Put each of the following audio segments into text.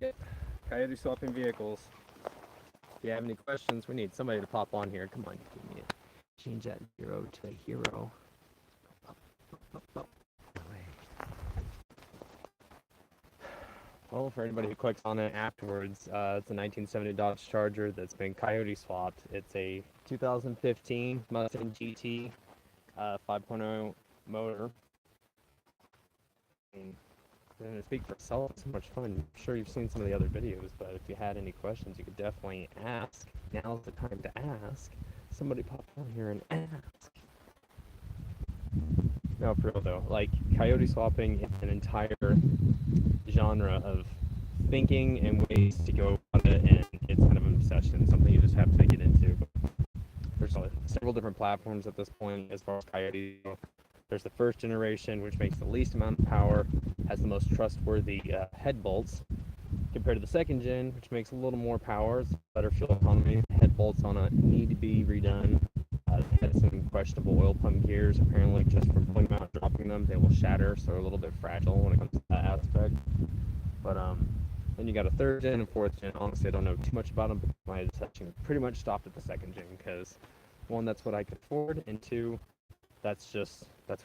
Yep. Coyote swapping vehicles. If you have any questions, we need somebody to pop on here. Come on, give me a change that 0 to a hero. Well, for anybody who clicks on it afterwards, it's a 1970 Dodge Charger that's been Coyote swapped. It's a 2015 Mustang GT 5.0 motor. And to speak for itself, it's so much fun. I'm sure you've seen some of the other videos, but if you had any questions, you could definitely ask. Now's the time to ask. Somebody pop on here and ask. No, for real though, like Coyote swapping is an entire genre of thinking and ways to go about it, and it's kind of an obsession, something you just have to get into. There's several different platforms at this point as far as Coyote. There's the first generation, which makes the least amount of power, has the most trustworthy head bolts, compared to the second gen, which makes a little more power, it's better fuel economy. Head bolts on it need to be redone. Had some questionable oil pump gears. Apparently, just from pulling them out and dropping them, they will shatter, so they're a little bit fragile when it comes to that aspect. But then you got a third gen and fourth gen. Honestly, I don't know too much about them, but my section pretty much stopped at the second gen because, one, that's what I could afford, and two, that's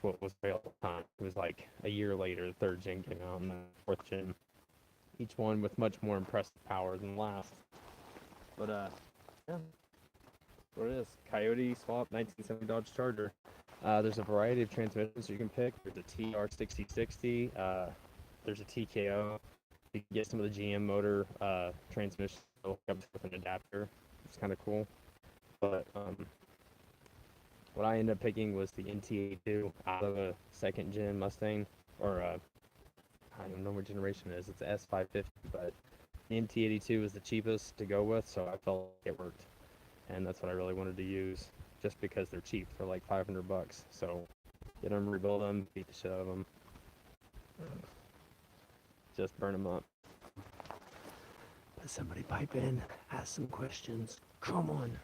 what was available at the time. It was like a year later, the third gen came out, and the fourth gen. Each one with much more impressive power than the last. But yeah. What it is, Coyote swap 1970 Dodge Charger. There's a variety of transmissions you can pick. There's a TR6060, there's a TKO. You can get some of the GM motor transmissions with an adapter. It's kind of cool. But what I ended up picking was the NT82 out of a second gen Mustang, or I don't know what generation it is. It's a S550, but the NT82 was the cheapest to go with, so I felt like it worked. And that's what I really wanted to use, just because they're cheap. They're like $500. So get them, rebuild them, beat the shit out of them. Just burn them up. Let somebody pipe in, ask some questions. Come on.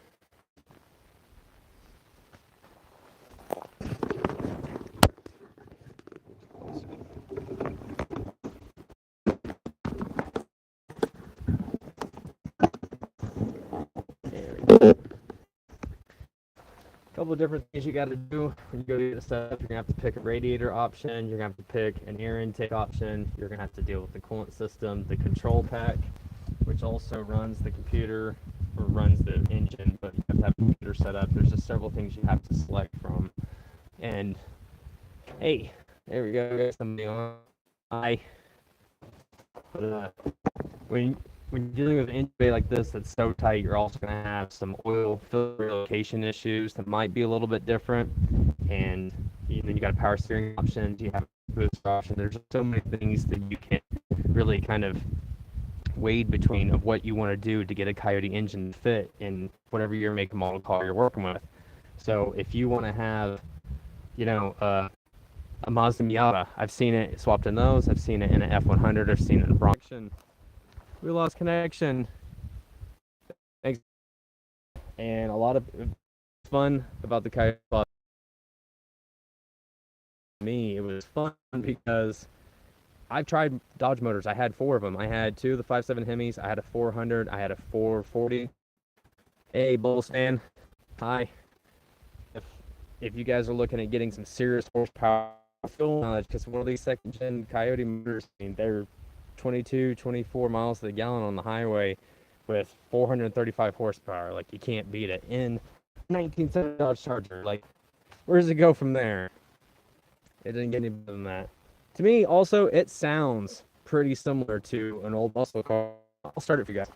Couple of different things you got to do when you go to get it set up. You're gonna have to pick a radiator option. You're gonna have to pick an air intake option. You're gonna have to deal with the coolant system, the control pack, which also runs the computer or runs the engine, but you have to have a computer set up. There's just several things you have to select from. And hey, there we go. Got somebody on. Hi. But when you're dealing with an engine bay like this that's so tight, you're also going to have some oil filter relocation issues that might be a little bit different. And then you got a power steering option. You have a booster option. There's so many things that you can really kind of wade between of what you want to do to get a Coyote engine to fit in whatever your make and model car you're working with. So if you want to have, a Mazda Miata, I've seen it swapped in those. I've seen it in an F100. I've seen it in a Bronx. We lost connection. Thanks. And a lot of fun about the Coyote. Me, it was fun because I've tried Dodge motors. I had 4 of them. I had 2 of the 5.7 Hemis. I had a 400. I had a 440. Hey, Bulls fan. Hi. If you guys are looking at getting some serious horsepower, because one of these second-gen Coyote motors, they're 22, 24 miles to the gallon on the highway with 435 horsepower. Like, you can't beat it. In 1970 Dodge Charger, like, where does it go from there? It didn't get any better than that. To me, also, it sounds pretty similar to an old muscle car. I'll start it for you guys.